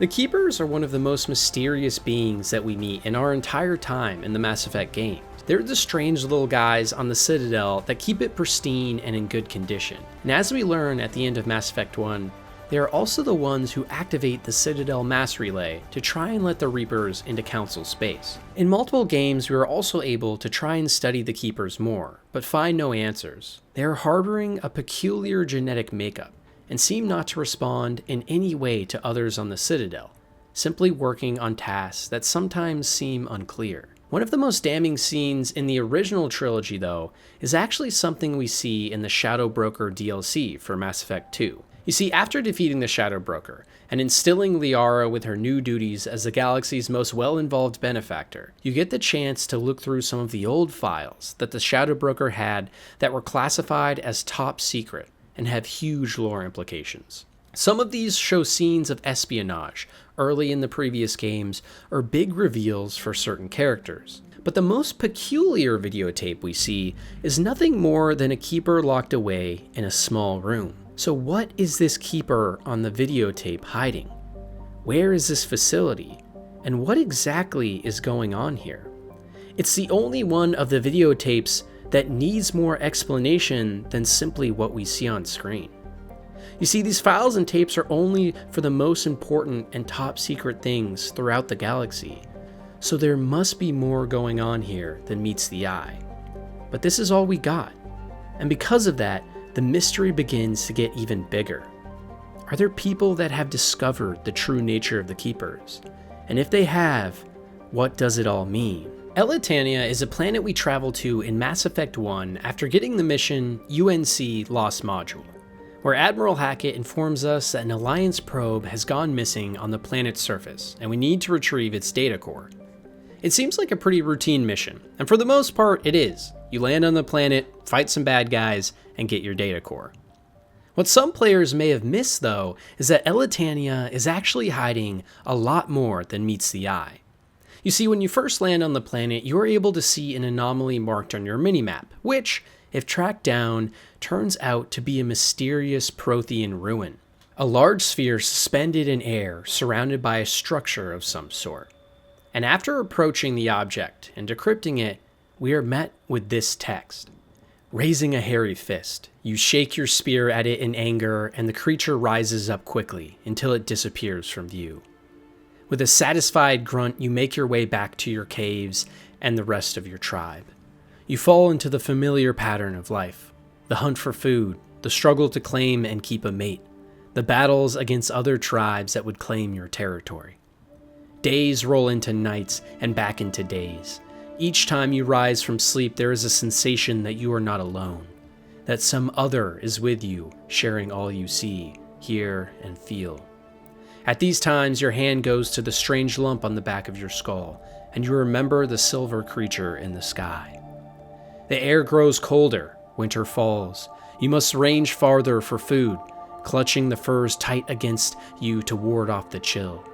The Keepers are one of the most mysterious beings that we meet in our entire time in the Mass Effect games. They're the strange little guys on the Citadel that keep it pristine and in good condition. And as we learn at the end of Mass Effect 1, they are also the ones who activate the Citadel mass relay to try and let the Reapers into Council space. In multiple games, we are also able to try and study the Keepers more, but find no answers. They are harboring a peculiar genetic makeup, and seem not to respond in any way to others on the Citadel, simply working on tasks that sometimes seem unclear. One of the most damning scenes in the original trilogy, though, is actually something we see in the Shadow Broker DLC for Mass Effect 2. You see, after defeating the Shadow Broker and instilling Liara with her new duties as the galaxy's most well-involved benefactor, you get the chance to look through some of the old files that the Shadow Broker had that were classified as top secret and have huge lore implications. Some of these show scenes of espionage early in the previous games or big reveals for certain characters. But the most peculiar videotape we see is nothing more than a Keeper locked away in a small room. So what is this Keeper on the videotape hiding? Where is this facility? And what exactly is going on here? It's the only one of the videotapes that needs more explanation than simply what we see on screen. You see, these files and tapes are only for the most important and top secret things throughout the galaxy, so there must be more going on here than meets the eye. But this is all we got, and because of that, the mystery begins to get even bigger. Are there people that have discovered the true nature of the Keepers? And if they have, what does it all mean? Elitania is a planet we travel to in Mass Effect 1 after getting the mission UNC Lost Module, where Admiral Hackett informs us that an Alliance probe has gone missing on the planet's surface, and we need to retrieve its data core. It seems like a pretty routine mission, and for the most part it is. You land on the planet, fight some bad guys, and get your data core. What some players may have missed, though, is that Elitania is actually hiding a lot more than meets the eye. You see, when you first land on the planet, you're able to see an anomaly marked on your minimap, which, if tracked down, turns out to be a mysterious Prothean ruin. A large sphere suspended in air, surrounded by a structure of some sort. And after approaching the object and decrypting it, we are met with this text. Raising a hairy fist, you shake your spear at it in anger, and the creature rises up quickly until it disappears from view. With a satisfied grunt, you make your way back to your caves and the rest of your tribe. You fall into the familiar pattern of life. The hunt for food, the struggle to claim and keep a mate, the battles against other tribes that would claim your territory. Days roll into nights and back into days. Each time you rise from sleep, there is a sensation that you are not alone, that some other is with you, sharing all you see, hear, and feel. At these times, your hand goes to the strange lump on the back of your skull, and you remember the silver creature in the sky. The air grows colder, winter falls. You must range farther for food, clutching the furs tight against you to ward off the chill.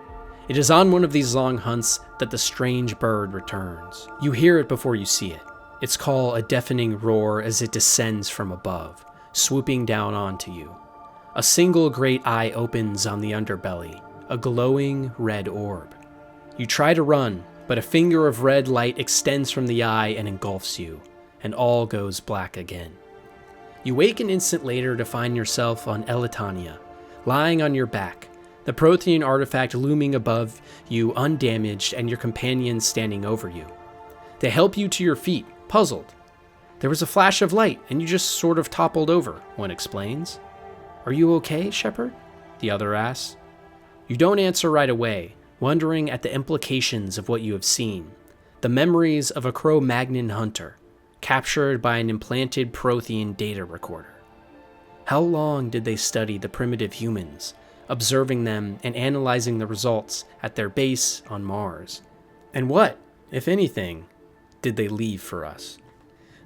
It is on one of these long hunts that the strange bird returns. You hear it before you see it. Its call a deafening roar as it descends from above, swooping down onto you. A single great eye opens on the underbelly, a glowing red orb. You try to run, but a finger of red light extends from the eye and engulfs you, and all goes black again. You wake an instant later to find yourself on Elitania, lying on your back, the Prothean artifact looming above you undamaged and your companions standing over you. They help you to your feet, puzzled. There was a flash of light and you just sort of toppled over, one explains. Are you okay, Shepard? The other asks. You don't answer right away, wondering at the implications of what you have seen. The memories of a Cro-Magnon hunter, captured by an implanted Prothean data recorder. How long did they study the primitive humans, observing them and analyzing the results at their base on Mars? And what, if anything, did they leave for us?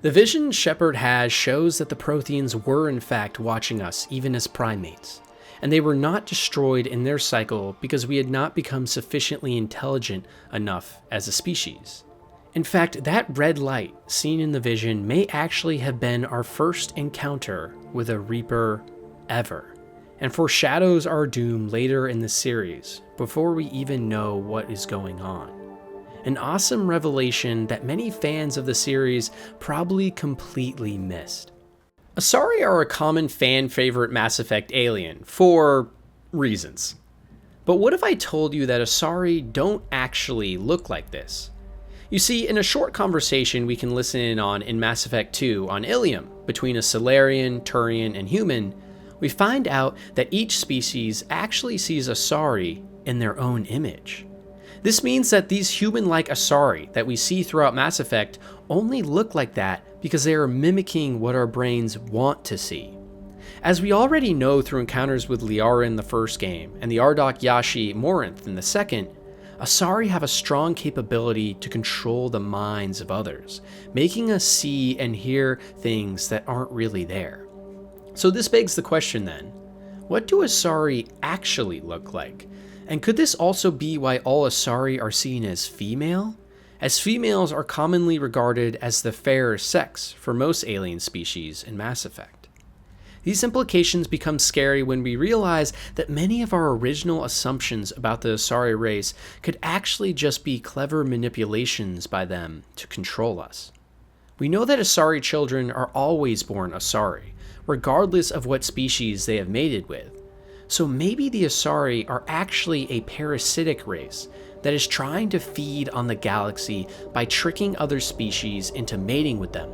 The vision Shepard has shows that the Protheans were in fact watching us even as primates, and they were not destroyed in their cycle because we had not become sufficiently intelligent enough as a species. In fact, that red light seen in the vision may actually have been our first encounter with a Reaper ever, and foreshadows our doom later in the series before we even know what is going on. An awesome revelation that many fans of the series probably completely missed. Asari are a common fan favorite Mass Effect alien for reasons. But what if I told you that Asari don't actually look like this? You see, in a short conversation we can listen in on in Mass Effect 2 on Ilium between a Salarian, Turian, and human, we find out that each species actually sees Asari in their own image. This means that these human-like Asari that we see throughout Mass Effect only look like that because they are mimicking what our brains want to see. As we already know through encounters with Liara in the first game and the Ardok Yashi Morinth in the second, Asari have a strong capability to control the minds of others, making us see and hear things that aren't really there. So this begs the question then, what do Asari actually look like? And could this also be why all Asari are seen as female? As females are commonly regarded as the fairer sex for most alien species in Mass Effect. These implications become scary when we realize that many of our original assumptions about the Asari race could actually just be clever manipulations by them to control us. We know that Asari children are always born Asari, regardless of what species they have mated with. So maybe the Asari are actually a parasitic race that is trying to feed on the galaxy by tricking other species into mating with them,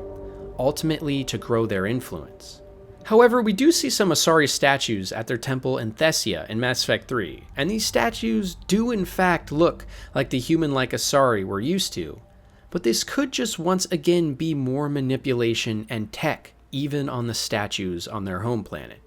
ultimately to grow their influence. However, we do see some Asari statues at their temple in Thessia in Mass Effect 3, and these statues do in fact look like the human-like Asari we're used to, but this could just once again be more manipulation and tech even on the statues on their home planet.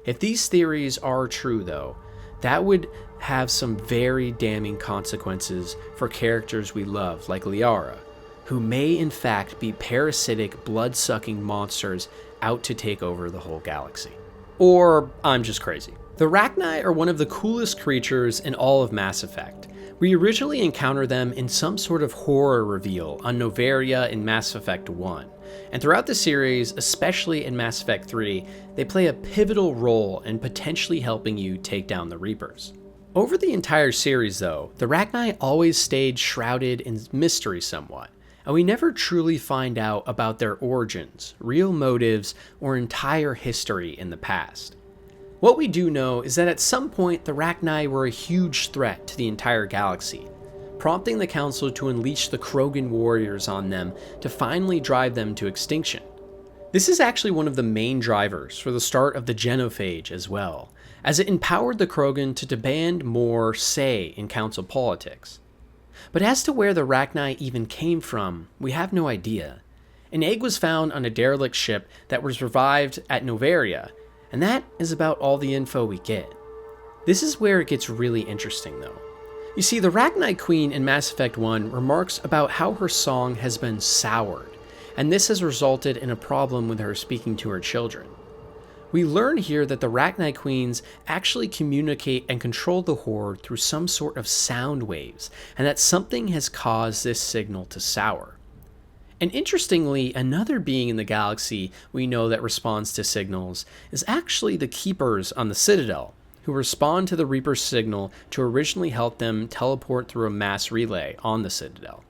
If these theories are true though, that would have some very damning consequences for characters we love like Liara, who may in fact be parasitic, blood-sucking monsters out to take over the whole galaxy. Or I'm just crazy. The RACHNI are one of the coolest creatures in all of Mass Effect. We originally encounter them in some sort of horror reveal on Noveria in Mass Effect 1. And throughout the series, especially in Mass Effect 3, they play a pivotal role in potentially helping you take down the Reapers. Over the entire series though, the RACHNI always stayed shrouded in mystery somewhat, and we never truly find out about their origins, real motives, or entire history in the past. What we do know is that at some point the RACHNI were a huge threat to the entire galaxy, prompting the Council to unleash the Krogan warriors on them to finally drive them to extinction. This is actually one of the main drivers for the start of the Genophage as well, as it empowered the Krogan to demand more say in Council politics. But as to where the RACHNI even came from, we have no idea. An egg was found on a derelict ship that was revived at Noveria, and that is about all the info we get. This is where it gets really interesting though. You see, the RACHNI Queen in Mass Effect 1 remarks about how her song has been soured, and this has resulted in a problem with her speaking to her children. We learn here that the RACHNI Queens actually communicate and control the Horde through some sort of sound waves, and that something has caused this signal to sour. And interestingly, another being in the galaxy we know that responds to signals is actually the Keepers on the Citadel, who respond to the Reaper's signal to originally help them teleport through a mass relay on the Citadel.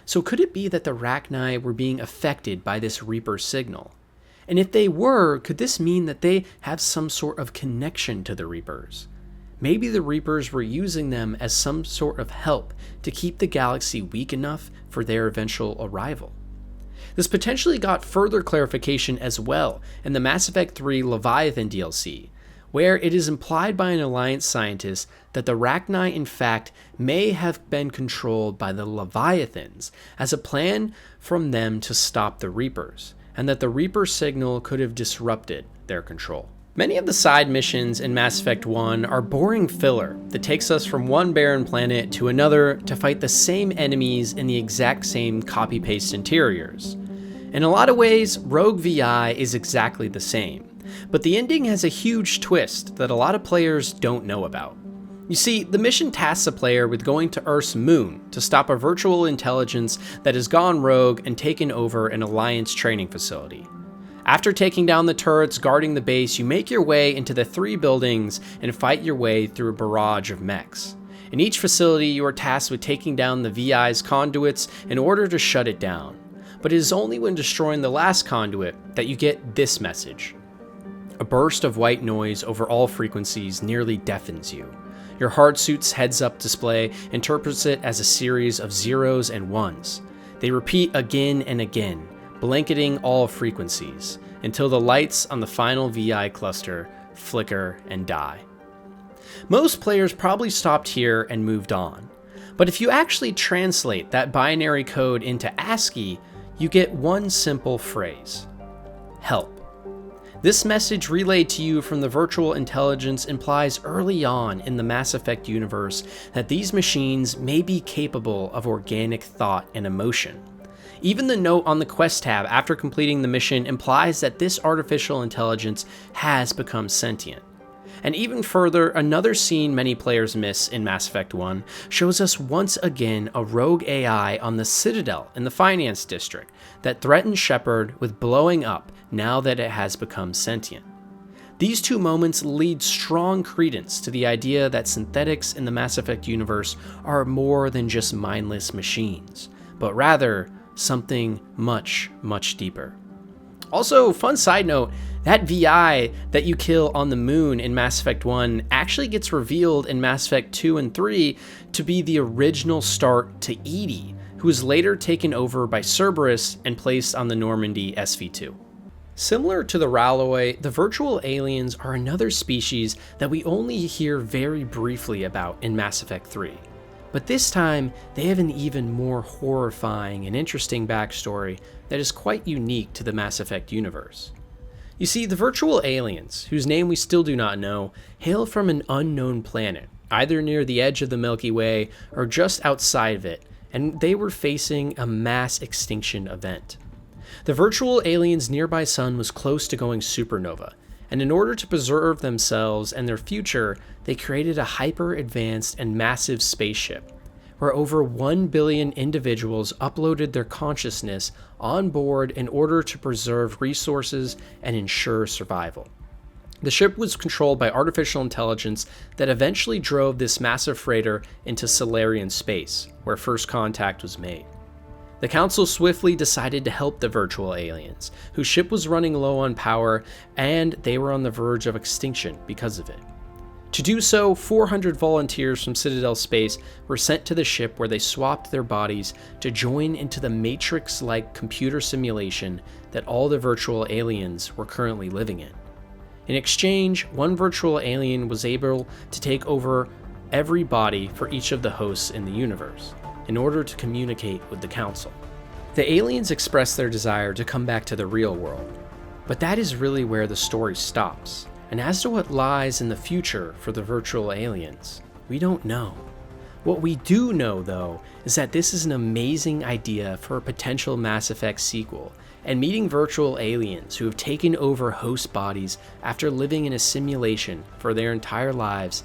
So could it be that the RACHNI were being affected by this Reaper signal? And if they were, could this mean that they have some sort of connection to the Reapers? Maybe the Reapers were using them as some sort of help to keep the galaxy weak enough for their eventual arrival. This potentially got further clarification as well in the Mass Effect 3 Leviathan DLC, where it is implied by an Alliance scientist that the RACHNI in fact may have been controlled by the Leviathans as a plan from them to stop the Reapers, and that the Reaper signal could have disrupted their control. Many of the side missions in Mass Effect 1 are boring filler that takes us from one barren planet to another to fight the same enemies in the exact same copy-paste interiors. In a lot of ways, Rogue VI is exactly the same, but the ending has a huge twist that a lot of players don't know about. You see, the mission tasks a player with going to Earth's moon to stop a virtual intelligence that has gone rogue and taken over an Alliance training facility. After taking down the turrets guarding the base, you make your way into the 3 buildings and fight your way through a barrage of mechs. In each facility, you are tasked with taking down the VI's conduits in order to shut it down. But it is only when destroying the last conduit that you get this message. A burst of white noise over all frequencies nearly deafens you. Your hard suit's heads-up display interprets it as a series of zeros and ones. They repeat again and again, blanketing all frequencies, until the lights on the final VI cluster flicker and die. Most players probably stopped here and moved on, but if you actually translate that binary code into ASCII, you get one simple phrase: help. This message relayed to you from the virtual intelligence implies early on in the Mass Effect universe that these machines may be capable of organic thought and emotion. Even the note on the quest tab after completing the mission implies that this artificial intelligence has become sentient. And even further, another scene many players miss in Mass Effect 1 shows us once again a rogue AI on the Citadel in the Finance District that threatens Shepard with blowing up now that it has become sentient. These 2 moments lead strong credence to the idea that synthetics in the Mass Effect universe are more than just mindless machines, but rather something much, much deeper. Also, fun side note, that VI that you kill on the moon in Mass Effect 1 actually gets revealed in Mass Effect 2 and 3 to be the original start to EDI, who was later taken over by Cerberus and placed on the Normandy SV2. Similar to the Ralloi, the virtual aliens are another species that we only hear very briefly about in Mass Effect 3. But this time, they have an even more horrifying and interesting backstory that is quite unique to the Mass Effect universe. You see, the virtual aliens, whose name we still do not know, hail from an unknown planet, either near the edge of the Milky Way or just outside of it, and they were facing a mass extinction event. The virtual aliens' nearby sun was close to going supernova, and in order to preserve themselves and their future, they created a hyper-advanced and massive spaceship, where over 1 billion individuals uploaded their consciousness on board in order to preserve resources and ensure survival. The ship was controlled by artificial intelligence that eventually drove this massive freighter into Solarian space, where first contact was made. The Council swiftly decided to help the virtual aliens, whose ship was running low on power and they were on the verge of extinction because of it. To do so, 400 volunteers from Citadel space were sent to the ship where they swapped their bodies to join into the Matrix-like computer simulation that all the virtual aliens were currently living in. In exchange, one virtual alien was able to take over every body for each of the hosts in the universe, in order to communicate with the Council. The aliens express their desire to come back to the real world, but that is really where the story stops. And as to what lies in the future for the virtual aliens, we don't know. What we do know, though, is that this is an amazing idea for a potential Mass Effect sequel, and meeting virtual aliens who have taken over host bodies after living in a simulation for their entire lives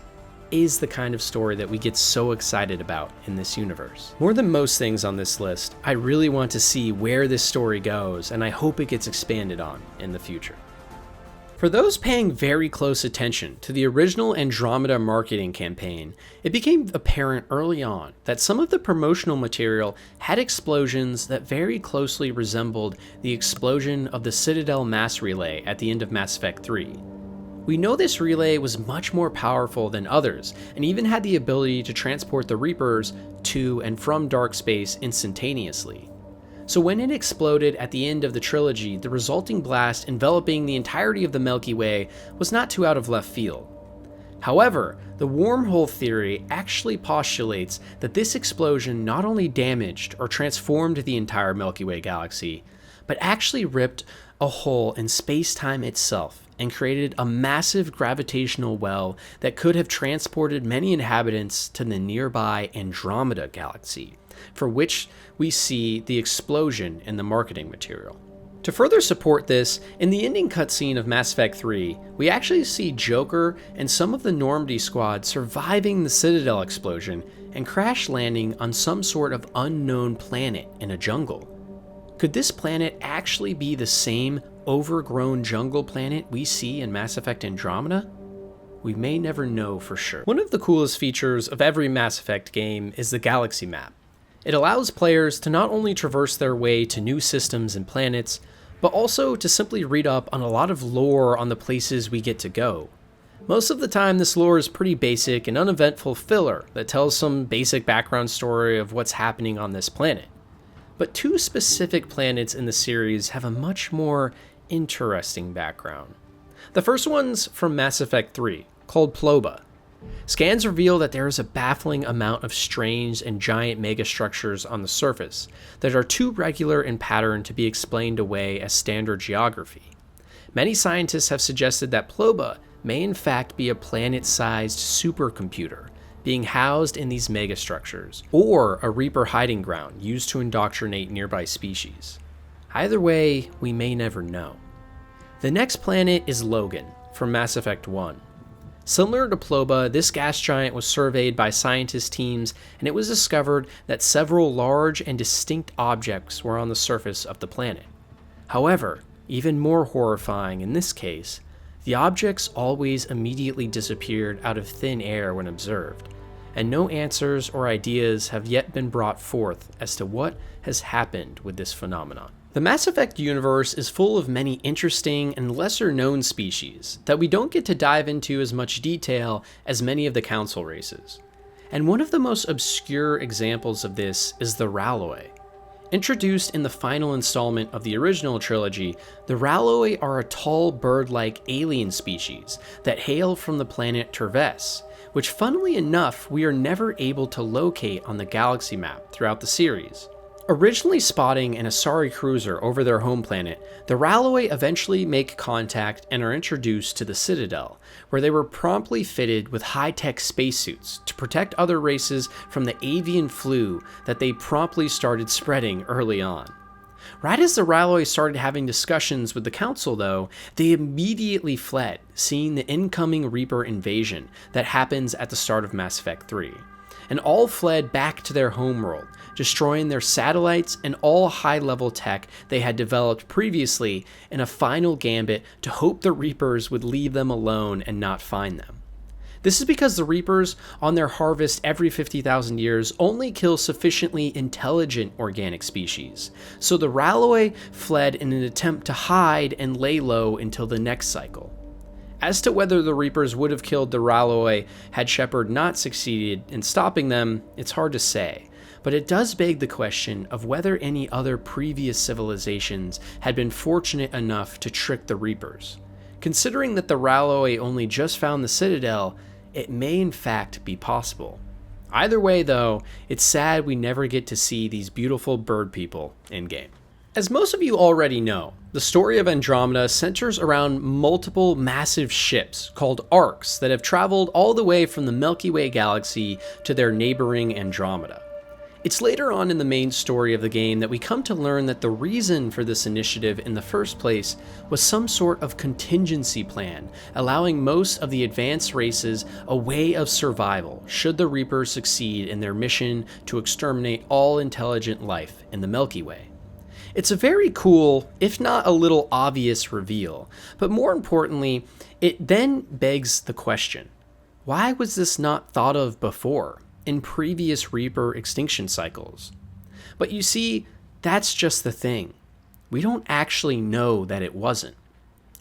is the kind of story that we get so excited about in this universe. More than most things on this list, I really want to see where this story goes, and I hope it gets expanded on in the future. For those paying very close attention to the original Andromeda marketing campaign, it became apparent early on that some of the promotional material had explosions that very closely resembled the explosion of the Citadel mass relay at the end of Mass Effect 3. We know this relay was much more powerful than others, and even had the ability to transport the Reapers to and from dark space instantaneously. So when it exploded at the end of the trilogy, the resulting blast enveloping the entirety of the Milky Way was not too out of left field. However, the wormhole theory actually postulates that this explosion not only damaged or transformed the entire Milky Way galaxy, but actually ripped a hole in space-time itself and created a massive gravitational well that could have transported many inhabitants to the nearby Andromeda galaxy, for which we see the explosion in the marketing material. To further support this, in the ending cutscene of Mass Effect 3, we actually see Joker and some of the Normandy squad surviving the Citadel explosion and crash landing on some sort of unknown planet in a jungle. Could this planet actually be the same overgrown jungle planet we see in Mass Effect Andromeda? We may never know for sure. One of the coolest features of every Mass Effect game is the galaxy map. It allows players to not only traverse their way to new systems and planets, but also to simply read up on a lot of lore on the places we get to go. Most of the time, this lore is pretty basic and uneventful filler that tells some basic background story of what's happening on this planet. But two specific planets in the series have a much more interesting background. The first one's from Mass Effect 3, called Ploba. Scans reveal that there is a baffling amount of strange and giant megastructures on the surface that are too regular in pattern to be explained away as standard geography. Many scientists have suggested that Ploba may in fact be a planet-sized supercomputer being housed in these megastructures, or a Reaper hiding ground used to indoctrinate nearby species. Either way, we may never know. The next planet is Logan, from Mass Effect 1. Similar to Ploba, this gas giant was surveyed by scientist teams, and it was discovered that several large and distinct objects were on the surface of the planet. However, even more horrifying in this case, the objects always immediately disappeared out of thin air when observed, and no answers or ideas have yet been brought forth as to what has happened with this phenomenon. The Mass Effect universe is full of many interesting and lesser-known species that we don't get to dive into as much detail as many of the Council races. And one of the most obscure examples of this is the Ralloi. Introduced in the final installment of the original trilogy, the Ralloi are a tall bird-like alien species that hail from the planet Terves, which funnily enough we are never able to locate on the galaxy map throughout the series. Originally spotting an Asari cruiser over their home planet, the Ralloi eventually make contact and are introduced to the Citadel, where they were promptly fitted with high-tech spacesuits to protect other races from the avian flu that they promptly started spreading early on. Right as the Ralloi started having discussions with the Council, though, they immediately fled, seeing the incoming Reaper invasion that happens at the start of Mass Effect 3. And all fled back to their homeworld, destroying their satellites and all high-level tech they had developed previously in a final gambit to hope the Reapers would leave them alone and not find them. This is because the Reapers, on their harvest every 50,000 years, only kill sufficiently intelligent organic species, so the Ralloi fled in an attempt to hide and lay low until the next cycle. As to whether the Reapers would have killed the Ralloi had Shepard not succeeded in stopping them, it's hard to say, but it does beg the question of whether any other previous civilizations had been fortunate enough to trick the Reapers. Considering that the Ralloi only just found the Citadel, it may in fact be possible. Either way though, it's sad we never get to see these beautiful bird people in-game. As most of you already know, the story of Andromeda centers around multiple massive ships called arcs that have traveled all the way from the Milky Way galaxy to their neighboring Andromeda. It's later on in the main story of the game that we come to learn that the reason for this initiative in the first place was some sort of contingency plan, allowing most of the advanced races a way of survival should the Reapers succeed in their mission to exterminate all intelligent life in the Milky Way. It's a very cool, if not a little obvious reveal, but more importantly, it then begs the question, why was this not thought of before, in previous Reaper extinction cycles? But you see, that's just the thing. We don't actually know that it wasn't.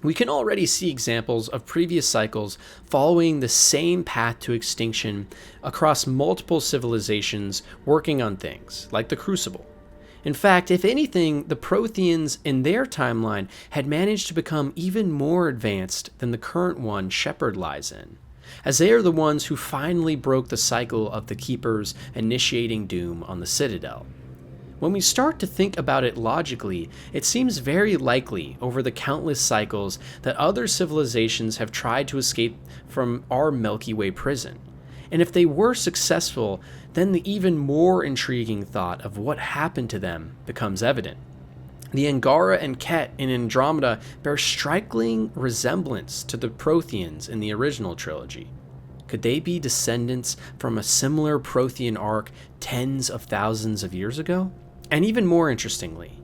We can already see examples of previous cycles following the same path to extinction across multiple civilizations working on things, like the Crucible. In fact, if anything, the Protheans in their timeline had managed to become even more advanced than the current one Shepard lies in, as they are the ones who finally broke the cycle of the Keepers initiating doom on the Citadel. When we start to think about it logically, it seems very likely over the countless cycles that other civilizations have tried to escape from our Milky Way prison. And if they were successful, then the even more intriguing thought of what happened to them becomes evident. The Angara and Ket in Andromeda bear striking resemblance to the Protheans in the original trilogy. Could they be descendants from a similar Prothean arc tens of thousands of years ago? And even more interestingly,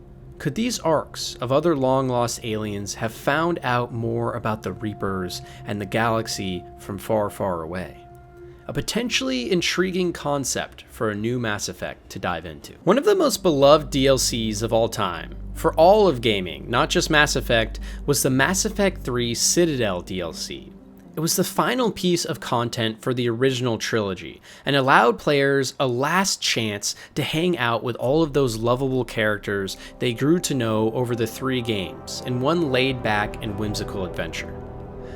Could these arcs of other long-lost aliens have found out more about the Reapers and the galaxy from far, far away? A potentially intriguing concept for a new Mass Effect to dive into. One of the most beloved DLCs of all time, for all of gaming, not just Mass Effect, was the Mass Effect 3 Citadel DLC. It was the final piece of content for the original trilogy, and allowed players a last chance to hang out with all of those lovable characters they grew to know over the 3 games in one laid-back and whimsical adventure.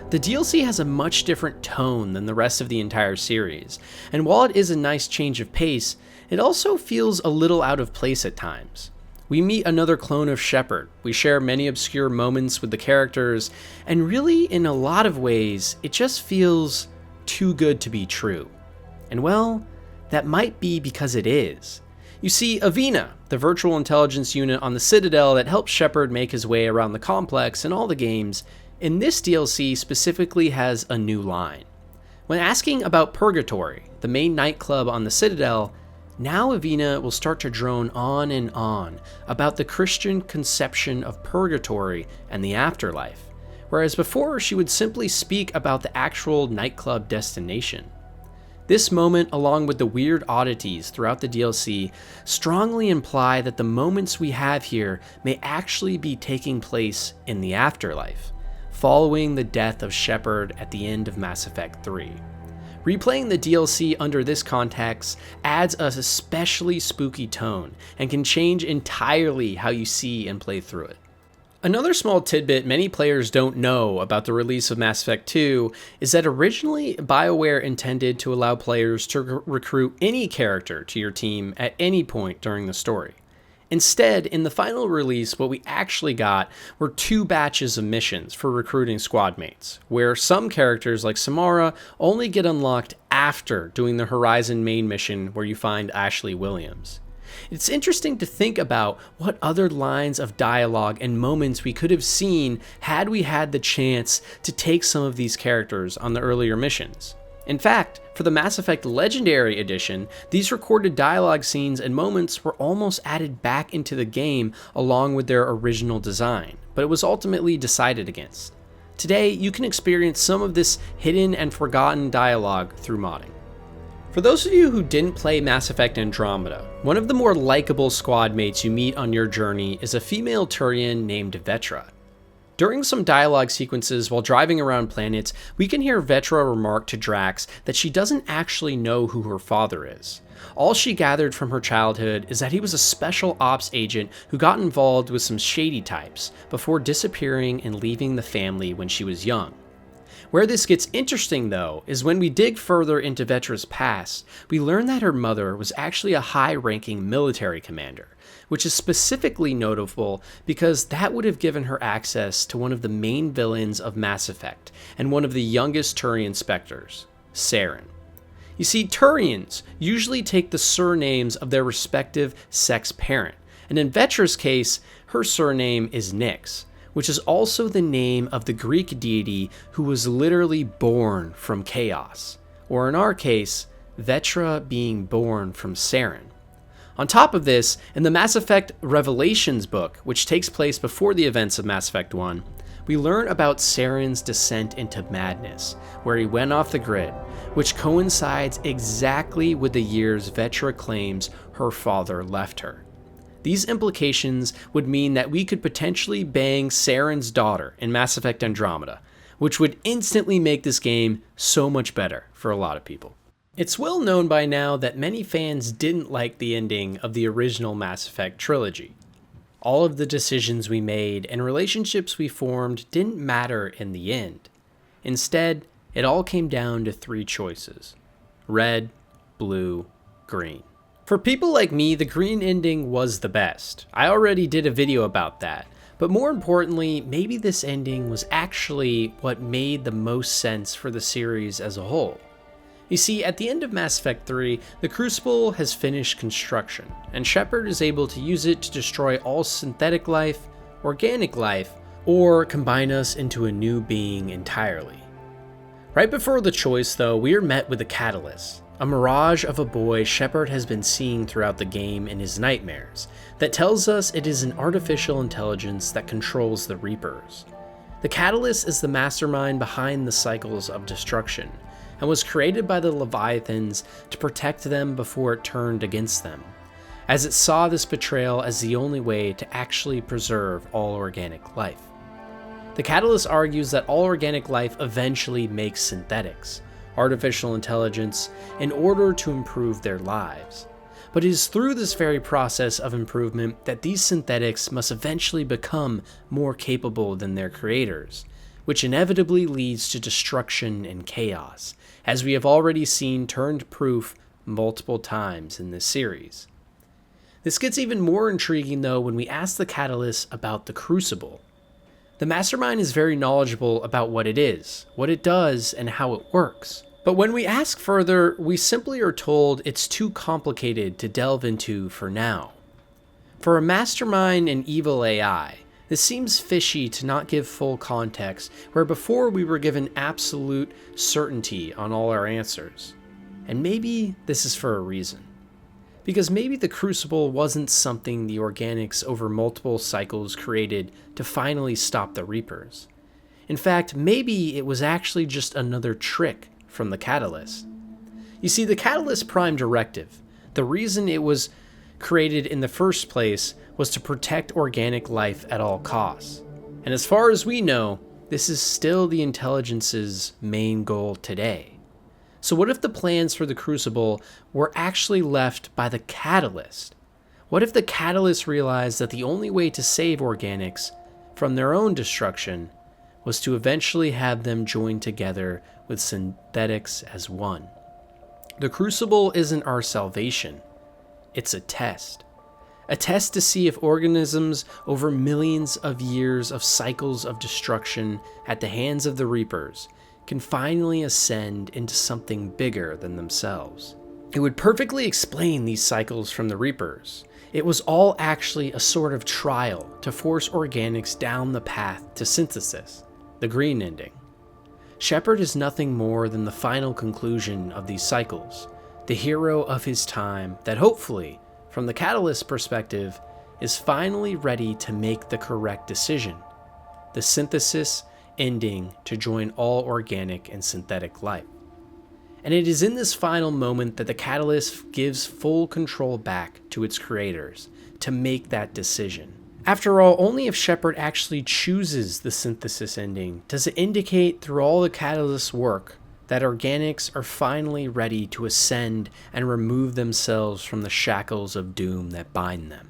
The DLC has a much different tone than the rest of the entire series, and while it is a nice change of pace, it also feels a little out of place at times. We meet another clone of Shepard, we share many obscure moments with the characters, and really, in a lot of ways, it just feels too good to be true. And well, that might be because it is. You see, Avina, the virtual intelligence unit on the Citadel that helps Shepard make his way around the complex in all the games, in this DLC specifically has a new line. When asking about Purgatory, the main nightclub on the Citadel, now Avina will start to drone on and on about the Christian conception of purgatory and the afterlife, whereas before she would simply speak about the actual nightclub destination. This moment, along with the weird oddities throughout the DLC, strongly imply that the moments we have here may actually be taking place in the afterlife, following the death of Shepard at the end of Mass Effect 3. Replaying the DLC under this context adds a especially spooky tone and can change entirely how you see and play through it. Another small tidbit many players don't know about the release of Mass Effect 2 is that originally BioWare intended to allow players to recruit any character to your team at any point during the story. Instead, in the final release, what we actually got were 2 batches of missions for recruiting squad mates, where some characters like Samara only get unlocked after doing the Horizon main mission where you find Ashley Williams. It's interesting to think about what other lines of dialogue and moments we could have seen had we had the chance to take some of these characters on the earlier missions. In fact, for the Mass Effect Legendary Edition, these recorded dialogue scenes and moments were almost added back into the game along with their original design, but it was ultimately decided against. Today, you can experience some of this hidden and forgotten dialogue through modding. For those of you who didn't play Mass Effect Andromeda, one of the more likable squad mates you meet on your journey is a female Turian named Vetra. During some dialogue sequences while driving around planets, we can hear Vetra remark to Drax that she doesn't actually know who her father is. All she gathered from her childhood is that he was a special ops agent who got involved with some shady types before disappearing and leaving the family when she was young. Where this gets interesting, though, is when we dig further into Vetra's past, we learn that her mother was actually a high-ranking military commander, which is specifically notable because that would have given her access to one of the main villains of Mass Effect and one of the youngest Turian Spectres, Saren. You see, Turians usually take the surnames of their respective sex parent, and in Vetra's case, her surname is Nyx, which is also the name of the Greek deity who was literally born from chaos, or in our case, Vetra being born from Saren. On top of this, in the Mass Effect Revelations book, which takes place before the events of Mass Effect 1, we learn about Saren's descent into madness, where he went off the grid, which coincides exactly with the years Vetra claims her father left her. These implications would mean that we could potentially bang Saren's daughter in Mass Effect Andromeda, which would instantly make this game so much better for a lot of people. It's well known by now that many fans didn't like the ending of the original Mass Effect trilogy. All of the decisions we made and relationships we formed didn't matter in the end. Instead, it all came down to 3 choices: red, blue, green. For people like me, the green ending was the best. I already did a video about that. But more importantly, maybe this ending was actually what made the most sense for the series as a whole. You see, at the end of Mass Effect 3, the Crucible has finished construction, and Shepard is able to use it to destroy all synthetic life, organic life, or combine us into a new being entirely. Right before the choice, though, we are met with a catalyst. a mirage of a boy Shepard has been seeing throughout the game in his nightmares that tells us it is an artificial intelligence that controls the Reapers. The Catalyst is the mastermind behind the cycles of destruction, and was created by the Leviathans to protect them before it turned against them, as it saw this betrayal as the only way to actually preserve all organic life. The Catalyst argues that all organic life eventually makes synthetics, artificial intelligence, in order to improve their lives. But it is through this very process of improvement that these synthetics must eventually become more capable than their creators, which inevitably leads to destruction and chaos, as we have already seen turned proof multiple times in this series. This gets even more intriguing though when we ask the Catalyst about the Crucible. The Mastermind is very knowledgeable about what it is, what it does, and how it works. But when we ask further, we simply are told it's too complicated to delve into for now. For a mastermind and evil AI, this seems fishy to not give full context, where before we were given absolute certainty on all our answers. And maybe this is for a reason. Because maybe the Crucible wasn't something the organics over multiple cycles created to finally stop the Reapers. In fact, maybe it was actually just another trick from the Catalyst. You see, the Catalyst Prime Directive, the reason it was created in the first place was to protect organic life at all costs. And as far as we know, this is still the intelligence's main goal today. So what if the plans for the Crucible were actually left by the Catalyst? What if the Catalyst realized that the only way to save organics from their own destruction was to eventually have them join together with synthetics as one? The Crucible isn't our salvation. It's a test. A test to see if organisms over millions of years of cycles of destruction at the hands of the Reapers can finally ascend into something bigger than themselves. It would perfectly explain these cycles from the Reapers. It was all actually a sort of trial to force organics down the path to synthesis, the green ending. Shepard is nothing more than the final conclusion of these cycles, the hero of his time that hopefully, from the Catalyst perspective, is finally ready to make the correct decision, the synthesis ending to join all organic and synthetic life. And it is in this final moment that the Catalyst gives full control back to its creators to make that decision. After all, only if Shepard actually chooses the synthesis ending does it indicate through all the Catalyst's work that organics are finally ready to ascend and remove themselves from the shackles of doom that bind them.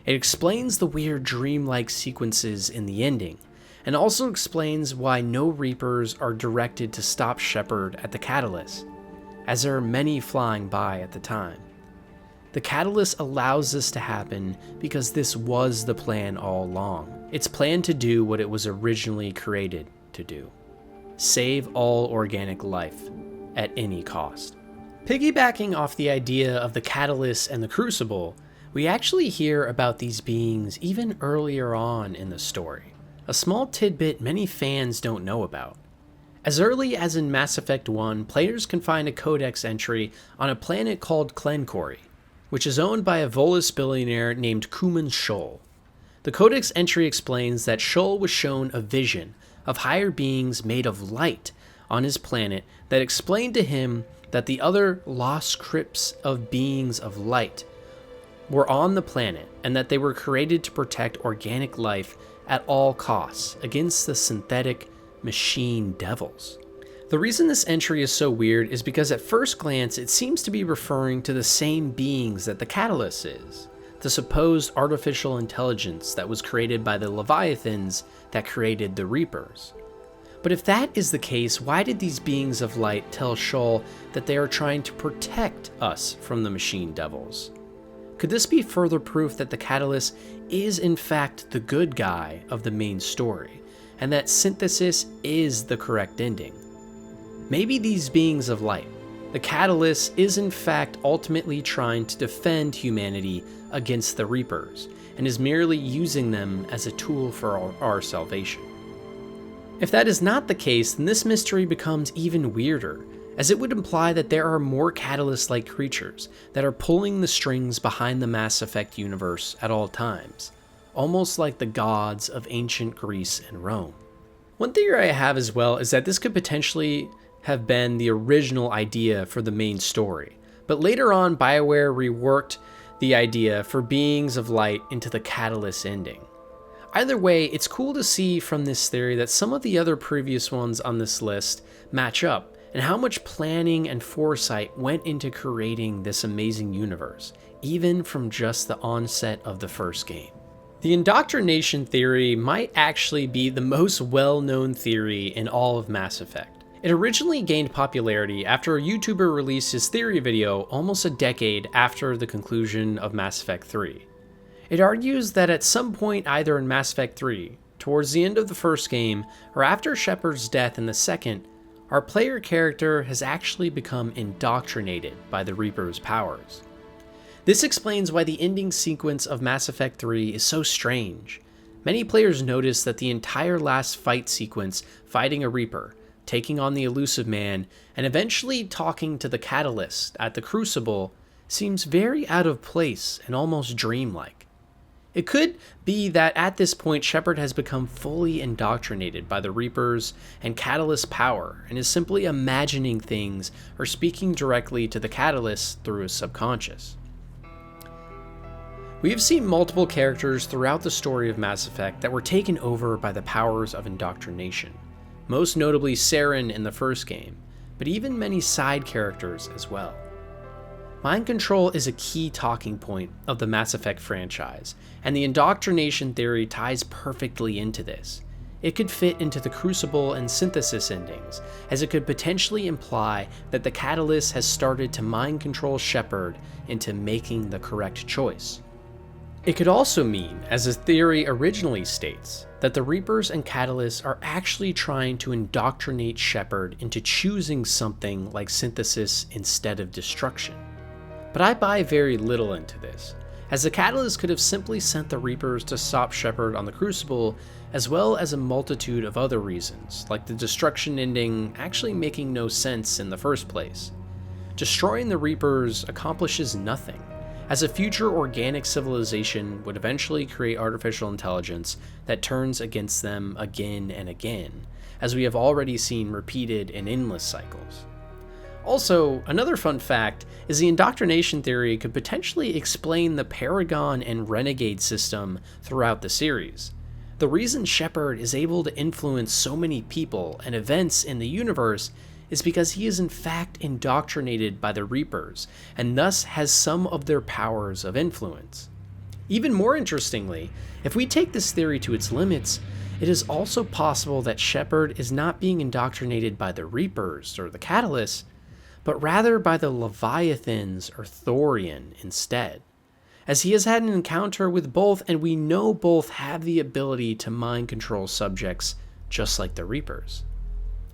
It explains the weird dreamlike sequences in the ending, and also explains why no Reapers are directed to stop Shepard at the Catalyst, as there are many flying by at the time. The Catalyst allows this to happen because this was the plan all along. It's planned to do what it was originally created to do: save all organic life at any cost. Piggybacking off the idea of the Catalyst and the Crucible, we actually hear about these beings even earlier on in the story. A small tidbit many fans don't know about. As early as in Mass Effect 1, players can find a codex entry on a planet called Glencory, which is owned by a Volus billionaire named Kuman Shoal. The codex entry explains that Shoal was shown a vision of higher beings made of light on his planet that explained to him that the other lost crypts of beings of light were on the planet and that they were created to protect organic life at all costs against the synthetic machine devils. The reason this entry is so weird is because at first glance it seems to be referring to the same beings that the Catalyst is, the supposed artificial intelligence that was created by the Leviathans that created the Reapers. But if that is the case, why did these beings of light tell Shoal that they are trying to protect us from the machine devils? Could this be further proof that the Catalyst is in fact the good guy of the main story, and that synthesis is the correct ending? Maybe these beings of light, the Catalyst, is in fact ultimately trying to defend humanity against the Reapers, and is merely using them as a tool for our salvation. If that is not the case, then this mystery becomes even weirder, as it would imply that there are more catalyst-like creatures that are pulling the strings behind the Mass Effect universe at all times, almost like the gods of ancient Greece and Rome. One theory I have as well is that this could potentially have been the original idea for the main story, but later on BioWare reworked the idea for beings of light into the catalyst ending. Either way, it's cool to see from this theory that some of the other previous ones on this list match up, and how much planning and foresight went into creating this amazing universe, even from just the onset of the first game. The indoctrination theory might actually be the most well-known theory in all of Mass Effect. It originally gained popularity after a YouTuber released his theory video almost a decade after the conclusion of Mass Effect 3. It argues that at some point either in Mass Effect 3, towards the end of the first game, or after Shepard's death in the second, our player character has actually become indoctrinated by the Reaper's powers. This explains why the ending sequence of Mass Effect 3 is so strange. Many players notice that the entire last fight sequence, fighting a Reaper, taking on the Elusive Man, and eventually talking to the Catalyst at the Crucible, seems very out of place and almost dreamlike. It could be that at this point Shepard has become fully indoctrinated by the Reapers and Catalyst power and is simply imagining things or speaking directly to the Catalyst through his subconscious. We have seen multiple characters throughout the story of Mass Effect that were taken over by the powers of indoctrination, most notably Saren in the first game, but even many side characters as well. Mind control is a key talking point of the Mass Effect franchise, and the indoctrination theory ties perfectly into this. It could fit into the Crucible and Synthesis endings, as it could potentially imply that the Catalyst has started to mind control Shepard into making the correct choice. It could also mean, as the theory originally states, that the Reapers and Catalysts are actually trying to indoctrinate Shepard into choosing something like synthesis instead of destruction. But I buy very little into this, as the Catalyst could have simply sent the Reapers to stop Shepard on the Crucible, as well as a multitude of other reasons, like the destruction ending actually making no sense in the first place. Destroying the Reapers accomplishes nothing, as a future organic civilization would eventually create artificial intelligence that turns against them again and again, as we have already seen repeated in endless cycles. Also, another fun fact is the indoctrination theory could potentially explain the Paragon and Renegade system throughout the series. The reason Shepard is able to influence so many people and events in the universe is because he is in fact indoctrinated by the Reapers, and thus has some of their powers of influence. Even more interestingly, if we take this theory to its limits, it is also possible that Shepard is not being indoctrinated by the Reapers or the Catalysts, but rather by the Leviathans or Thorian instead, as he has had an encounter with both, and we know both have the ability to mind control subjects just like the Reapers.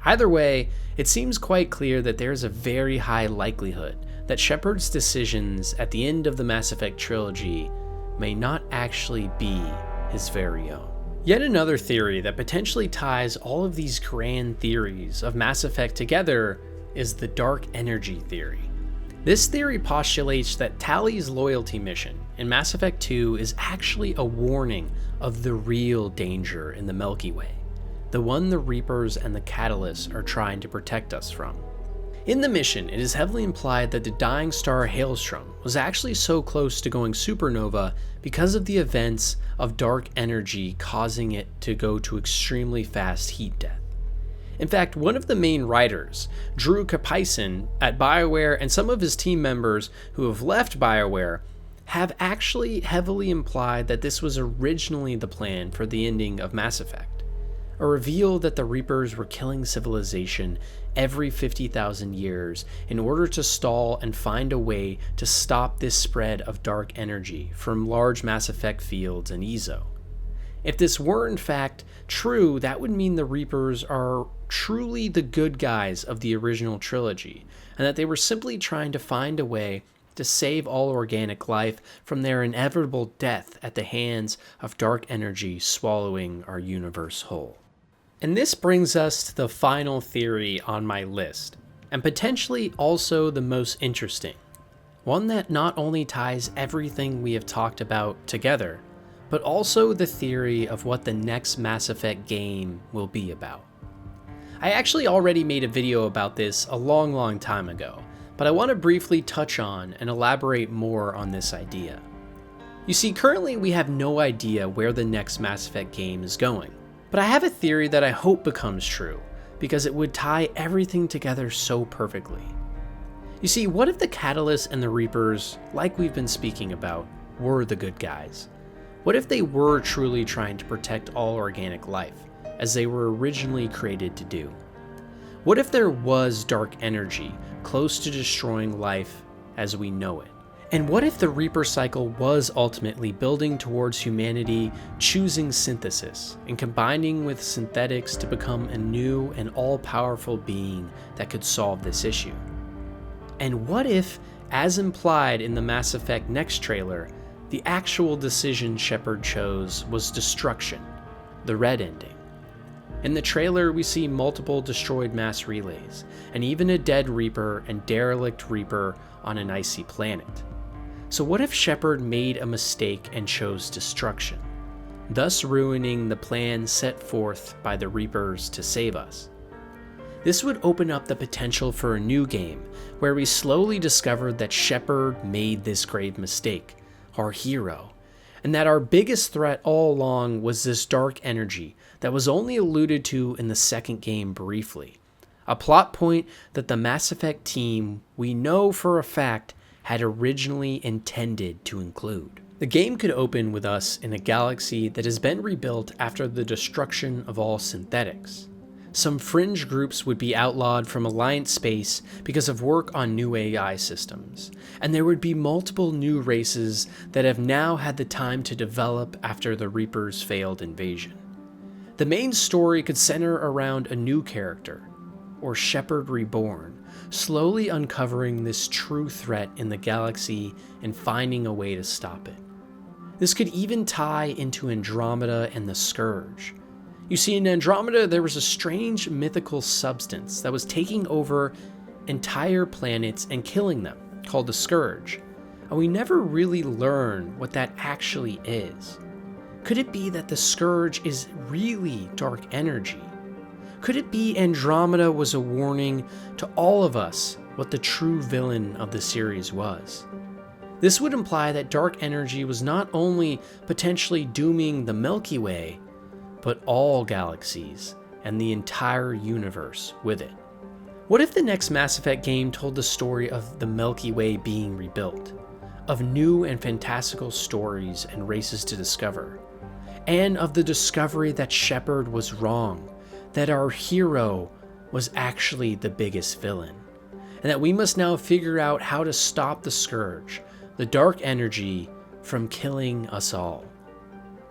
Either way, it seems quite clear that there is a very high likelihood that Shepard's decisions at the end of the Mass Effect trilogy may not actually be his very own. Yet another theory that potentially ties all of these grand theories of Mass Effect together is the dark energy theory. This theory postulates that Tali's loyalty mission in Mass Effect 2 is actually a warning of the real danger in the Milky Way, the one the Reapers and the Catalysts are trying to protect us from. In the mission, it is heavily implied that the dying star Hailstrom was actually so close to going supernova because of the events of dark energy causing it to go to extremely fast heat death. In fact, one of the main writers, Drew Kapaisin at BioWare, and some of his team members who have left BioWare have actually heavily implied that this was originally the plan for the ending of Mass Effect. A reveal that the Reapers were killing civilization every 50,000 years in order to stall and find a way to stop this spread of dark energy from large Mass Effect fields and EZO. If this were in fact true, that would mean the Reapers are truly the good guys of the original trilogy, and that they were simply trying to find a way to save all organic life from their inevitable death at the hands of dark energy swallowing our universe whole. And this brings us to the final theory on my list, and potentially also the most interesting. One that not only ties everything we have talked about together, but also the theory of what the next Mass Effect game will be about. I actually already made a video about this a long time ago, but I want to briefly touch on and elaborate more on this idea. You see, currently we have no idea where the next Mass Effect game is going, but I have a theory that I hope becomes true, because it would tie everything together so perfectly. You see, what if the Catalysts and the Reapers, like we've been speaking about, were the good guys? What if they were truly trying to protect all organic life, as they were originally created to do? What if there was dark energy close to destroying life as we know it? And what if the Reaper cycle was ultimately building towards humanity choosing synthesis and combining with synthetics to become a new and all-powerful being that could solve this issue? And what if, as implied in the Mass Effect Next trailer, the actual decision Shepard chose was destruction, the red ending? In the trailer, we see multiple destroyed mass relays, and even a dead Reaper and derelict Reaper on an icy planet. So what if Shepard made a mistake and chose destruction, thus ruining the plan set forth by the Reapers to save us? This would open up the potential for a new game, where we slowly discovered that Shepard made this grave mistake, our hero, and that our biggest threat all along was this dark energy that was only alluded to in the second game briefly. A plot point that the Mass Effect team, we know for a fact, had originally intended to include. The game could open with us in a galaxy that has been rebuilt after the destruction of all synthetics. Some fringe groups would be outlawed from Alliance space because of work on new AI systems, and there would be multiple new races that have now had the time to develop after the Reapers' failed invasion. The main story could center around a new character, or Shepard Reborn, slowly uncovering this true threat in the galaxy and finding a way to stop it. This could even tie into Andromeda and the Scourge. You see, in Andromeda, there was a strange mythical substance that was taking over entire planets and killing them, called the Scourge, and we never really learn what that actually is. Could it be that the Scourge is really dark energy? Could it be Andromeda was a warning to all of us what the true villain of the series was? This would imply that dark energy was not only potentially dooming the Milky Way, but all galaxies and the entire universe with it. What if the next Mass Effect game told the story of the Milky Way being rebuilt, of new and fantastical stories and races to discover, and of the discovery that Shepard was wrong, that our hero was actually the biggest villain, and that we must now figure out how to stop the Scourge, the dark energy, from killing us all.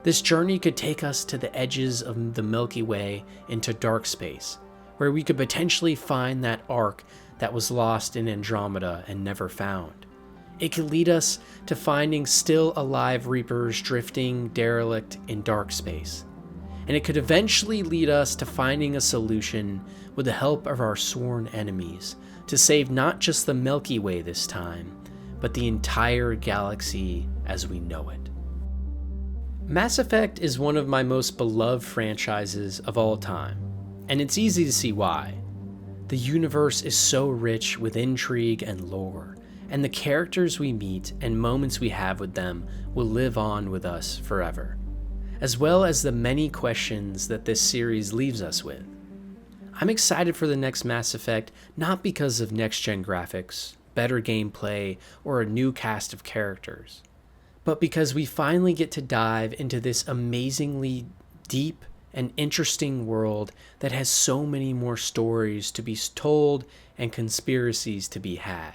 This journey could take us to the edges of the Milky Way into dark space, where we could potentially find that ark that was lost in Andromeda and never found. It could lead us to finding still alive Reapers drifting derelict in dark space. And it could eventually lead us to finding a solution with the help of our sworn enemies to save not just the Milky Way this time, but the entire galaxy as we know it. Mass Effect is one of my most beloved franchises of all time, and it's easy to see why. The universe is so rich with intrigue and lore, and the characters we meet and moments we have with them will live on with us forever, as well as the many questions that this series leaves us with. I'm excited for the next Mass Effect, not because of next-gen graphics, better gameplay, or a new cast of characters, but because we finally get to dive into this amazingly deep and interesting world that has so many more stories to be told and conspiracies to be had.